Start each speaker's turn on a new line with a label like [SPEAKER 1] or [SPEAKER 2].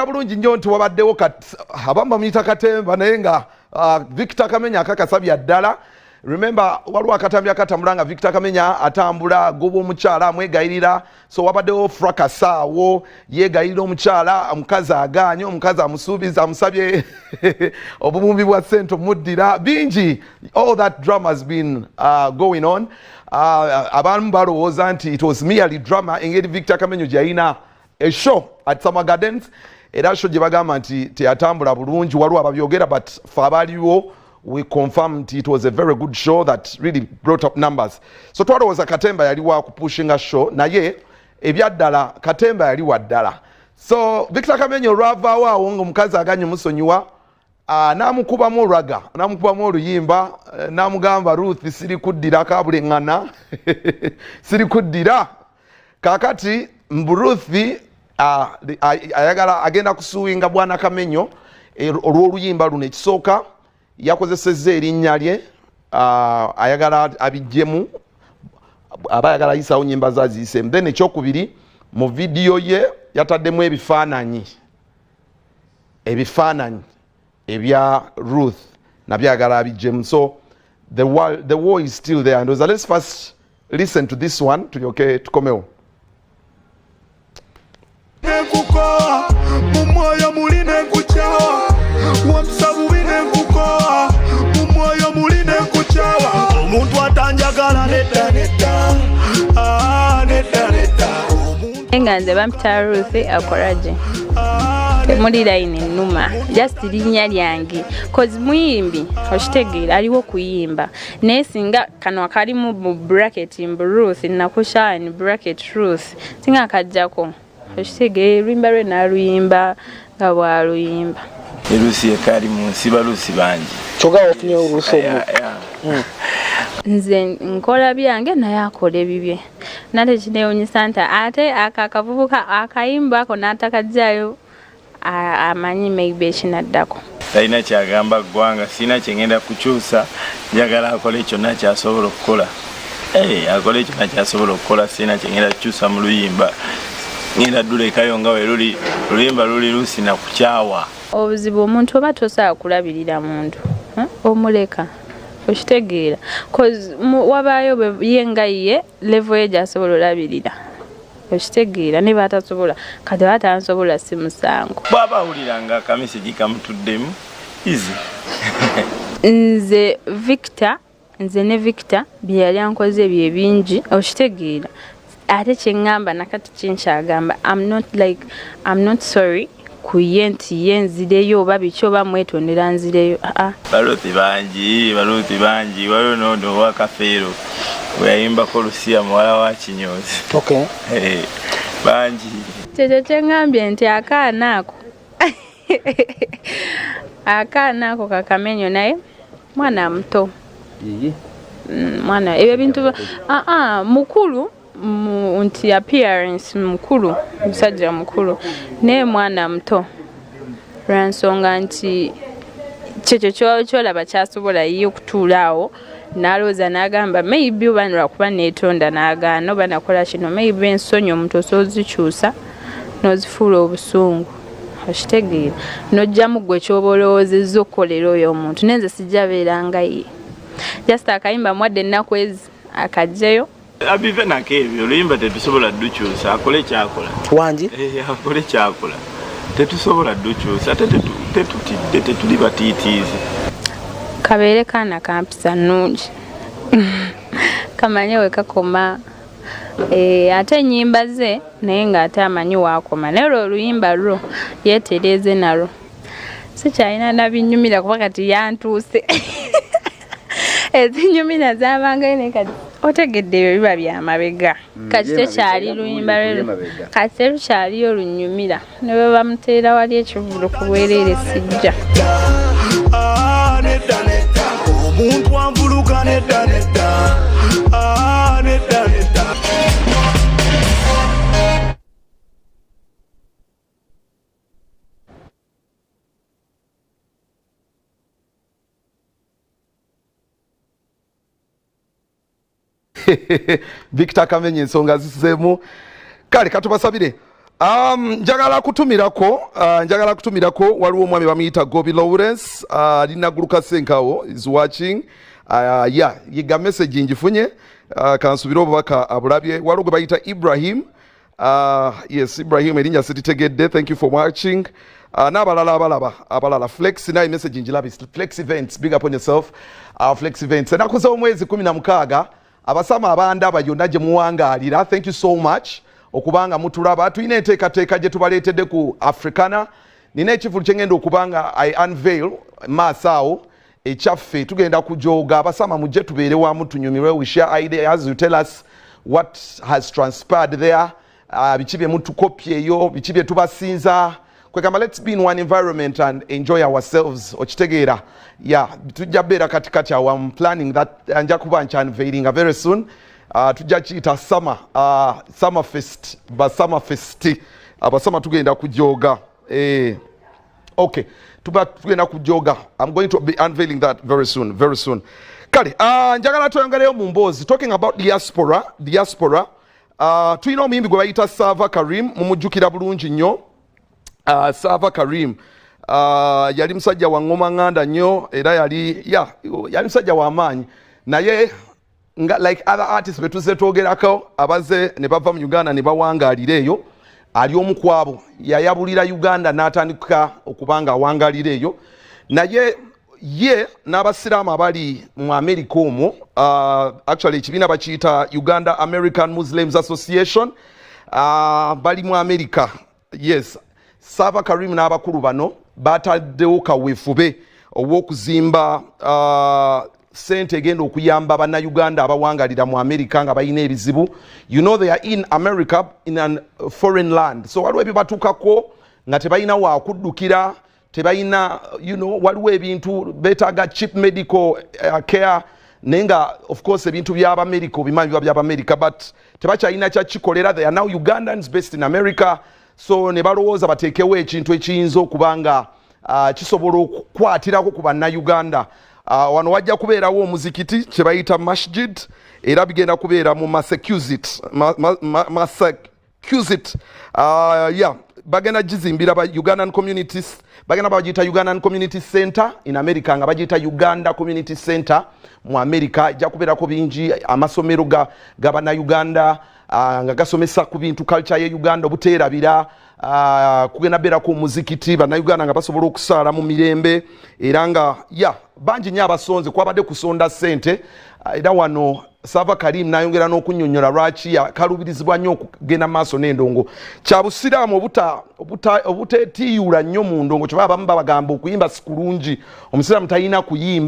[SPEAKER 1] Mpulira bulungi nnyo nti wabaddewo abamu bamuyita Katemba naye nga Victor Kamenyo akakasabya ddala. Remember waliwo akatambi akatambula nga Victor Kamenyo atambula goba omukyala amwegayirira, so wabaddewo frakasaawo yeegayirira omukyala, omukazi agaanye, omukazi amusuubiza amusabye obumumbi bwa ssente omuddira bingi. All that drama has been going on. Abamu balowooza nti it was merely drama engeri Victor Kamenyo gy'alina a show at Summer Gardens, era show gye bagamba nti teyatambula bulungi. Waliwo ababyogera, but fe abaliwo we confirmed it was a very good show that really brought up numbers. So twalowooza Katemba yali wa kupushinga show naye ebyaddala Katemba yali wa ddala. So Victor Kamenyo lwavaawo awo ng'omukazi aganye musonyiwa, n'amukubamu olwaga, n'amukubamu oluyimba, n'amugamba Ruth siri kuddira kabuleŋŋana siri kuddira. Kaakati Ruth ayagala agenda kusuwinga bwana Kamenyo olw'oluyimba luno. Ekisooka yakozesezza erinnya lye, ayagala abijjemu, aba ayagala ayisawo nnyimba ze aziyiseemu. Then ekyokubiri mu vidiyo ye yataddemu ebifaananyi ebya Ruth nabyo ayagala abijjemu. So the war is still there. And let's first listen to this one tulyoke tukomewo.
[SPEAKER 2] Enganze bampita Ruth akoraje temuli line nnuma just linnya lyange cause muyimbi okitegeera aliwo kuyimba naye singa kano akalimu mu bracket Ruth nakushine bracket Ruth singa akajjako okitegeera luyimba lwe naluyimba nga bwaluyimba
[SPEAKER 3] erusi ekali mu nsi balusi bangi
[SPEAKER 4] kyoga ofunye olusomo.
[SPEAKER 2] Nze nkola byange naye akola ebibye nate kinewunyisa nti ate akavubuka akayimba ako n'atakajjayo amanyi maybe ekinaddako.
[SPEAKER 3] Talina kyagamba ggwanga, sina kyengenda kukyusa, njagala akole kyonna kyasobola okukola. Akole kyonna kyasobola okukola, sina kyengenda kukyusa mu luyimba. Ngenda ddulekayo nga we luli luyimba luli lusi na kukyawa.
[SPEAKER 2] Obuzibu omuntu oba tosobola kulabirira muntu omuleka okitegeera cause wabaayo yenga ye level ye gy'asobola olabirira okitegeera ne batasobola kati batansobola si musango.
[SPEAKER 3] Bw'aba awuliranga akamisigi kamutuddemu easy.
[SPEAKER 2] Nze ne Victor bye yali ankoze bye bingi okitegeera ate kyeŋŋamba nakati kyenkyagamba I'm not sorry kuye nti ye nzireyo oba biki oba mwetondera nzireyo.
[SPEAKER 3] Baluti bangi waliwo n'ondo wa Kafeero weyayimbako Lusia muwala wa Kinyozi.
[SPEAKER 4] Okay.
[SPEAKER 3] Bangi
[SPEAKER 2] kyekyo kyeŋŋambye nti akaana ako Kakamenyo naye mwana muto mwana ebyo bintu mukulu nti appearance mukulu musajja mukulu naye mwana muto lwansonga nti kyekyo kyolaba kyasobola ye okutuulaawo n'alowooza n'agamba maybe oba lwakuba neetonda n'agaana oba nakola kino maybe ensonyi omuntu osoozikyusa n'ozifuula obusungu okitegeera n'ojjamu gwe ky'oba olowoozezza okukolera oyo omuntu nenze sijja beeranga ye just akayimba mwadde ennaku ezi akajjayo
[SPEAKER 3] abive nako ebyo oluyimba tetusobola ddukyusa akole kyakola
[SPEAKER 4] wangi
[SPEAKER 3] akole kyakola tetusobola ddukyusa tetutidde tetuli batiitiizi
[SPEAKER 2] kabeere kaana kampisa nnungi kamanye we kakoma ate ennyimba ze naye ng'ate amanyi waakoma naye olwo oluyimba lwo yeetereeze nalwo sikyalina nabinyumira kuba kati yantuuse ezinyumira z'abangayo naye kati otegedde ebyo biba byamabega kati tekyali luyimba lwe kati terukyaliyo olunyumira ne bwe bamuteera wali ekivulu ku bwereere sijja omuntu anvuluka nedda
[SPEAKER 1] Victor Kamenyo ensonga zisizeemu. Kale katubasabire Njagala kutumirako waliwo omwami bamuyita Gobi Lawrence alina guluka senkawo is watching yiga message njifunye kansubira obubaka abulabye waliwo gwe bayita Ibrahim yes Ibrahim erinnya siritegedde thank you for watching n'abalala abalala Flex naye message njilabye Flex events big up on yourself Flex events enakuza omwezi 16 abasama abanda bayonna gye muwangaalira thank you so much okubanga mutulaba tulina enteekateeka gye tubaleetedde ku Africana nina ekivulu kye ngenda okubanga I unveil maaso ekyaffe tugenda kujooga abasama mujje tubeere wamu tunyumirwe we share ideas you tell us what has transpired there biki bye mutukopye eyo biki bye tubasinza kwegamba let's be in one environment and enjoy ourselves okitegeera tujja beera katikati awo I'm planning that nja kuba unveiling very soon tujja kiyita summer fest abasama tugenda kujooga okay tugenda kujooga I'm going to be unveiling that very soon kale njagala tweyongerayo mu mboozi talking about diaspora tulina omuyimbi gwe bayita Sava Karim mumujjukira bulungi nnyo Sava Karim yali musajja wa ngoma nganda nnyo era yali musajja wa maanyi naye like other artists betuze twogerako abaze ne bava mu Uganda ne bawangaalira eyo ali omu kwabo yayabulira Uganda n'atandika okubanga awangaalira eyo naye ye n'abasiraamu abali mu America omwo actually ekibiina bakiyita Uganda American Muslims Association bali mu America yes Sava Karim n'abakulu bano bataddewo kaweefube ow'okuzimba sente egenda okuyamba bannayuganda abawangaalira mu America nga balina ebizibu you know they are in America in a foreign land so waliwo ebyo batuukako nga tebalina waakuddukira tebalina waliwo ebintu beetaaga cheap medical care naye nga of course ebintu by'Abamerica obimanyi biba by'Abamerica but tebakyalina kyakikolera they are now Ugandans based in America so ne balowooza bateekewo ekintu ekiyinza okubanga kisobola okukwatirako ku bannayuganda wano wajja kubeerawo omuzikiti kye bayita masjid era bigenda kubeera mu Massachusetts bagenda gizimbira ba Ugandan communities bagenda bagiyita Ugandan Community Center in America nga bagiyita Uganda Community Center mu America ejja kubeerako bingi amasomero g'abannayuganda nga gasomesa ku bintu culture ye Uganda obuteerabira kugenda beerako omuzikiti bannayuganda nga basobola okusaala mu mirembe era nga bangi nnyo abasonze kwabadde kusonda ssente era wano Sava Karim n'ayongera n'okunnyonnyola lwaki yakaluubirizibwa nnyo okugenda maaso n'endongo kya busiraamu obuteetiyula nnyo mu ndongo kyeba abamu babagamba okuyimba si kulungi omusiraamu talina kuyimba